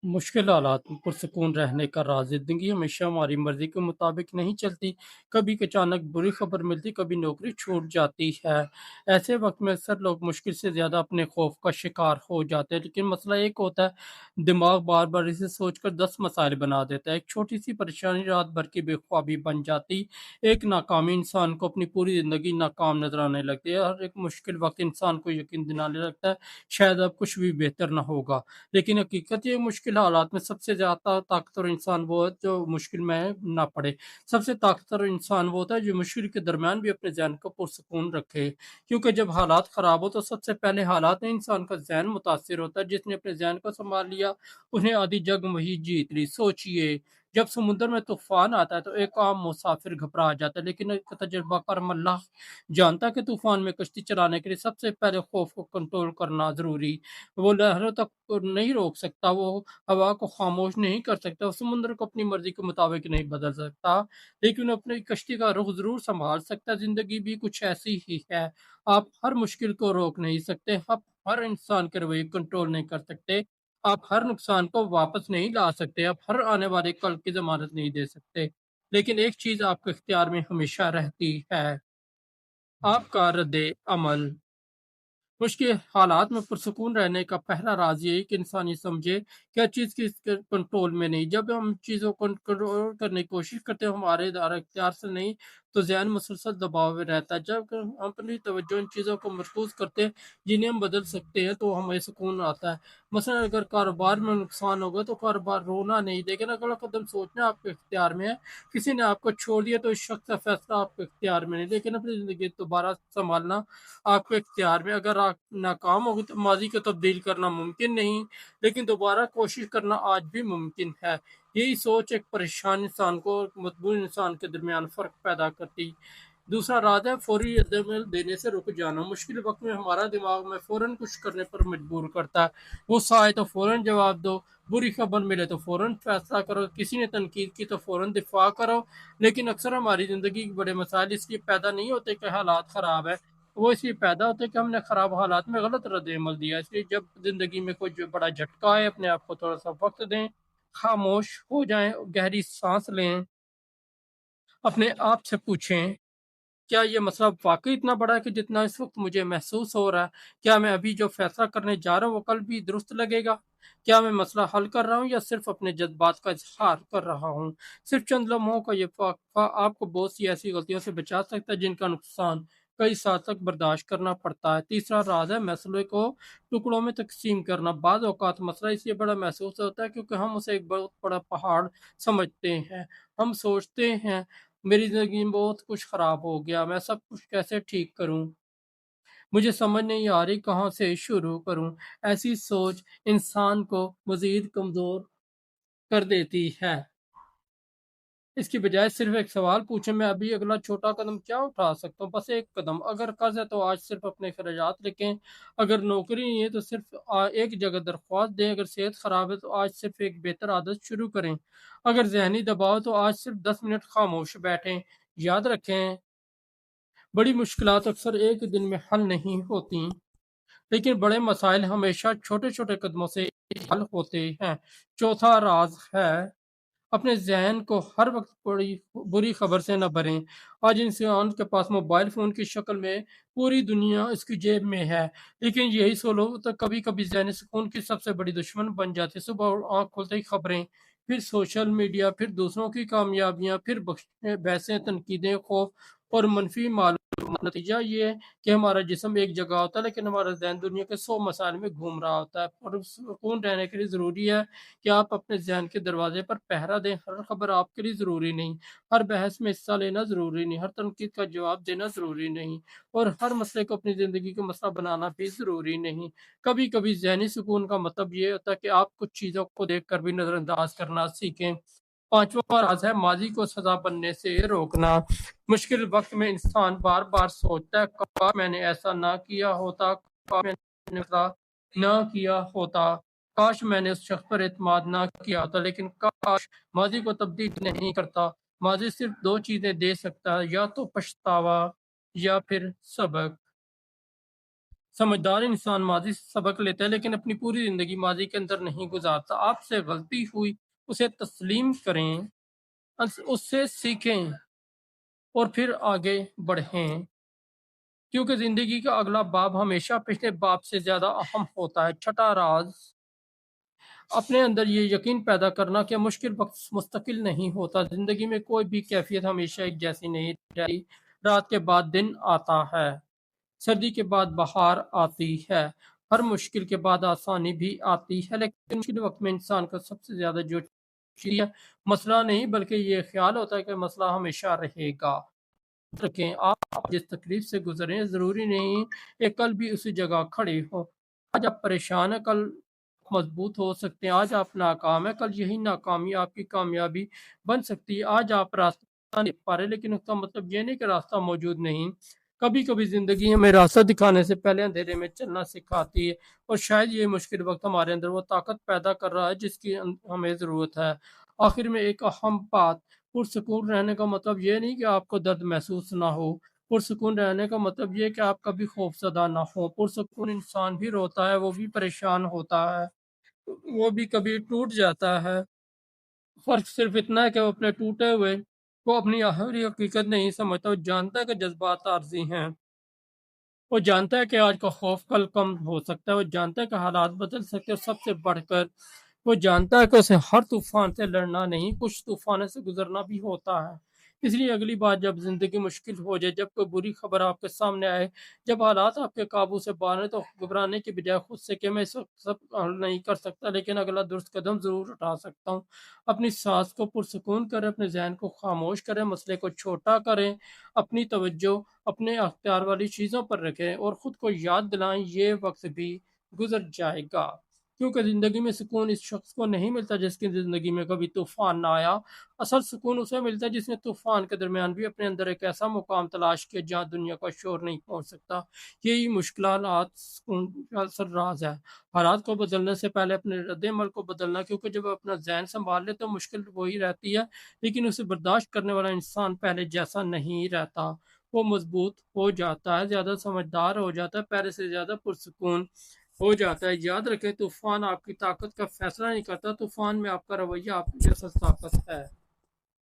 मुश्किल हालात में पुरसकून रहने का राज जिंदगी हमेशा हमारी मर्जी के मुताबिक नहीं चलती। कभी अचानक बुरी खबर मिलती, कभी नौकरी छूट जाती है। ऐसे वक्त में अक्सर लोग मुश्किल से ज्यादा अपने खौफ का शिकार हो जाते हैं, लेकिन मसला एक होता है, दिमाग बार बार इसे सोचकर 10 मसाइल बना देता है। एक छोटी सी परेशानी रात भर की बेख्वाबी बन जाती। एक नाकामी इंसान को अपनी पूरी जिंदगी नाकाम नजर आने लगती है। हर एक मुश्किल वक्त इंसान को यकीन दिलाने लगता है शायद अब कुछ भी बेहतर ना होगा। लेकिन हकीकत ये मुश्किल हालात में सबसे ज़्यादा ताकतवर इंसान वो है जो मुश्किल में ना पड़े। सबसे ताकतवर इंसान वो होता है जो मुश्किल के दरमियान भी अपने ज़हन को पुरसकून रखे। क्योंकि जब हालात ख़राब हो तो सबसे पहले हालात में इंसान का ज़हन मुतासिर होता है। जिसने अपने ज़हन को संभाल लिया, उन्हें आधी जंग वही जीत ली। सोचिए, जब समुद्र में तूफान आता है तो एक आम मुसाफिर घबरा जाता है, लेकिन एक तजुर्बाकार मल्लाह जानता है कि तूफान में कश्ती चलाने के लिए सबसे पहले खौफ को कंट्रोल करना ज़रूरी। वो लहरों तक को नहीं रोक सकता, वो हवा को खामोश नहीं कर सकता, वो समुद्र को अपनी मर्जी के मुताबिक नहीं बदल सकता, लेकिन अपनी कश्ती का रुख ज़रूर संभाल सकता है। ज़िंदगी भी कुछ ऐसी ही है। आप हर मुश्किल को रोक नहीं सकते, आप हर इंसान के रवैये को कंट्रोल नहीं कर सकते, आप हर नुकसान को वापस नहीं ला सकते, आप हर आने वाले कल की ज़मानत नहीं दे सकते। लेकिन एक चीज़ आपके इख्तियार में हमेशा रहती है, आपका रद्द-ए-अमल। मुश्किल हालात में पुरसुकून रहने का पहला राज ये है कि इंसान ये समझे कि हर चीज़ किसके कंट्रोल में नहीं। जब हम चीज़ों को कंट्रोल करने की कोशिश करते हैं हमारे दायरा इख्तियार से नहीं, तो ज़हन मुसलसल दबाव में रहता है। जब हम अपनी तवज्जो इन चीज़ों को मरकूज़ करते हैं जिन्हें हम बदल सकते हैं तो हमें सुकून आता है। मसलन अगर कारोबार में नुकसान होगा तो कारोबार रोना नहीं, लेकिन अगला कदम सोचना आपके इख्तियार में है। किसी ने आपको छोड़ दिया तो इस शख्स का फैसला आपके इख्तियार में नहीं, लेकिन अपनी ज़िंदगी दोबारा सँभालना आपके इख्तियार में। अगर आप नाकाम हो गए तो माज़ी को तब्दील करना मुमकिन नहीं, लेकिन दोबारा कोशिश करना आज भी मुमकिन है। यही सोच एक परेशान इंसान को और मजबूर इंसान के दरमियान फ़र्क पैदा करती। दूसरा राज है फौरी रद्द-ए-अमल देने से रुक जाना। मुश्किल वक़्त में हमारा दिमाग हमें फ़ौरन कुछ करने पर मजबूर करता है। गुस्सा आए तो फ़ौरन जवाब दो, बुरी खबर मिले तो फ़ौरन फ़ैसला करो, किसी ने तनकीद की तो फ़ौरन दिफ़ा करो। लेकिन अक्सर हमारी ज़िंदगी के बड़े मसाइल इसलिए पैदा नहीं होते कि हालात ख़राब है, वो इसलिए पैदा होते हैं कि हमने ख़राब हालात में गलत रद्द-ए-अमल दिया। इसलिए जब ज़िंदगी में कोई जो बड़ा झटका आए, अपने आप को थोड़ा-सा वक़्त दें, खामोश हो जाएँ, गहरी साँस लें, अपने आप से पूछें, क्या ये मसला वाक़ई इतना बड़ा है कि जितना इस वक़्त मुझे महसूस हो रहा है? क्या मैं अभी जो फ़ैसला करने जा रहा हूँ, वो कल भी दुरुस्त लगेगा? क्या मैं मसला हल कर रहा हूँ या सिर्फ़ अपने जज़्बात का इज़हार कर रहा हूँ? सिर्फ़ चंद लम्हों का ये वक़्फ़ा आपको बहुत सी ऐसी गलतियों से बचा सकता है, जिनका नुकसान कई साल तक बर्दाश्त करना पड़ता है। तीसरा राज़ है मसले को टुकड़ों में तक़सीम करना। बाज़ औक़ात मसला इसलिए बड़ा महसूस होता है क्योंकि हम उसे एक बहुत बड़ा पहाड़ समझते हैं। हम सोचते हैं मेरी ज़िंदगी में बहुत कुछ ख़राब हो गया, मैं सब कुछ कैसे ठीक करूँ? मुझे समझ नहीं आ रही कहाँ से शुरू करूँ? ऐसी सोच इंसान को मज़ीद कमज़ोर कर देती है। इसकी बजाय सिर्फ़ एक सवाल पूछें, मैं अभी अगला छोटा कदम क्या उठा सकता हूँ? बस एक कदम। अगर कर्ज़ है तो आज सिर्फ़ अपने अख़राजात लिखें। अगर नौकरी नहीं है तो सिर्फ़ एक जगह दरख्वास्त दें। अगर सेहत ख़राब है तो आज सिर्फ़ एक बेहतर आदत शुरू करें। अगर ज़हनी दबाव है तो आज सिर्फ़ 10 मिनट ख़ामोश बैठें। याद रखें, बड़ी मुश्किलात अक्सर एक दिन में हल नहीं होती, लेकिन बड़े मसाइल हमेशा छोटे-छोटे कदमों से हल होते हैं। चौथा राज़ है, अपने ज़हन को हर वक़्त बड़ी बुरी खबर से न भरें। आज इंसान के पास मोबाइल फ़ोन की शक्ल में पूरी दुनिया उसकी जेब में है, लेकिन यही सोलो तो कभी-कभी ज़हनी सुकून की सबसे बड़ी दुश्मन बन जाती है। सुबह आँख खुलते ही खबरें, फिर सोशल मीडिया, फिर दूसरों की कामयाबियाँ, फिर बहसें, तनकीदें, खौफ और मनफ़ी मालूमात। नतीजा ये है कि हमारा जिस्म एक जगह होता है, लेकिन हमारा ज़हन दुनिया के 100 मसाइल में घूम रहा होता है। और सुकून रहने के लिए ज़रूरी है कि आप अपने ज़हन के दरवाज़े पर पहरा दें। हर खबर आपके लिए ज़रूरी नहीं, हर बहस में हिस्सा लेना ज़रूरी नहीं, हर तनकीद का जवाब देना ज़रूरी नहीं और हर मसले को अपनी ज़िंदगी का मसला बनाना भी ज़रूरी नहीं। कभी-कभी ज़हनी सुकून का मतलब ये होता है कि आप कुछ चीज़ों को देखकर भी नज़रअंदाज करना सीखें। पाँचवाँ राज़ है माज़ी को सज़ा बनने से रोकना। मुश्किल वक़्त में इंसान बार-बार सोचता है, काश मैंने ऐसा ना किया होता, काश मैंने ऐसा ना किया होता, काश मैंने उस शख़्स पर एतमाद ना किया होता। लेकिन काश माज़ी को तब्दील नहीं करता। माज़ी सिर्फ़ 2 चीज़ें दे सकता है, या तो पछतावा या फिर सबक। समझदार इंसान माज़ी से सबक लेता है लेकिन अपनी पूरी ज़िंदगी माज़ी के अंदर नहीं गुज़ारता। आपसे गलती हुई, उसे तस्लीम करें, उससे सीखें और फिर आगे बढ़ें। क्योंकि ज़िंदगी का अगला बाब हमेशा पिछले बाब से ज़्यादा अहम होता है। छठा राज़, अपने अंदर ये यकीन पैदा करना कि मुश्किल वक़्त मुस्तकिल नहीं होता। ज़िंदगी में कोई भी कैफ़ियत हमेशा एक जैसी नहीं रहती। रात के बाद दिन आता है, सर्दी के बाद बहार आती है, हर मुश्किल के बाद आसानी भी आती है। लेकिन मुश्किल वक़्त में इंसान को सबसे ज़्यादा जो चीज़ मसला नहीं बल्कि ये ख़्याल होता है कि मसला हमेशा रहेगा। रखें, आप जिस तकलीफ से गुजरे ज़रूरी नहीं कि कल भी उसी जगह खड़े हो। आज आप परेशान हैं, कल मजबूत हो सकते हैं। आज आप नाकाम हैं, कल यही नाकामी आपकी कामयाबी बन सकती है। आज आप रास्ता नहीं पा रहे लेकिन उसका मतलब ये नहीं कि रास्ता मौजूद नहीं। कभी कभी ज़िंदगी हमें रास्ता दिखाने से पहले अंधेरे में चलना सिखाती है और शायद ये मुश्किल वक्त हमारे अंदर वो ताकत पैदा कर रहा है जिसकी हमें ज़रूरत है। आखिर में एक अहम बात, पुरसकून रहने का मतलब ये नहीं कि आपको दर्द महसूस ना हो। पुरसकून रहने का मतलब ये है कि आप कभी खौफज़दा ना हो। पुरसकून इंसान भी रोता है, वो भी परेशान होता है, वो भी कभी टूट जाता है। फ़र्क सिर्फ़ इतना है कि वो अपने टूटे हुए को अपनी आखिरी हकीकत नहीं समझता। वो जानता है कि जज़्बात आर्ज़ी हैं। वो जानता है कि आज का खौफ कल कम हो सकता है। वो जानता है कि हालात बदल सकते हैं और सबसे बढ़कर वो जानता है कि उसे हर तूफ़ान से लड़ना नहीं, कुछ तूफ़ानों से गुज़रना भी होता है। इसलिए अगली बार जब ज़िंदगी मुश्किल हो जाए, जब कोई बुरी खबर आपके सामने आए, जब हालात आपके काबू से बाहर हैं, तो घबराने की बजाय खुद से कि मैं इस वक़्त सब हल नहीं कर सकता, लेकिन अगला दुरुस्त कदम ज़रूर उठा सकता हूँ। अपनी साँस को पुरसुकून करें, अपने ज़हन को ख़ामोश करें, मसले को छोटा करें, अपनी तवज्जो अपने अख्तियार वाली चीज़ों पर रखें और ख़ुद को याद दिलाएं ये वक्त भी गुजर जाएगा। क्योंकि ज़िंदगी में सुकून इस शख्स को नहीं मिलता जिसकी ज़िंदगी में कभी तूफ़ान ना आया। असल सुकून उसे मिलता है जिसने तूफ़ान के दरमियान भी अपने अंदर एक ऐसा मुकाम तलाश किया जहाँ दुनिया का शोर नहीं पहुँच सकता। यही मुश्किलात सुकून का असल राज है। हालात को बदलने से पहले अपने रद्द-ए-अमल को बदलना, क्योंकि जब अपना ज़हन संभाल ले तो मुश्किल वही रहती है, लेकिन उसे बर्दाश्त करने वाला इंसान पहले जैसा नहीं रहता। वो मजबूत हो जाता है, ज़्यादा समझदार हो जाता है, पहले से ज़्यादा पुरसुकून हो जाता है। याद रखें, तूफ़ान आपकी ताकत का फैसला नहीं करता, तूफ़ान में आपका रवैया आपकी असल ताकत है।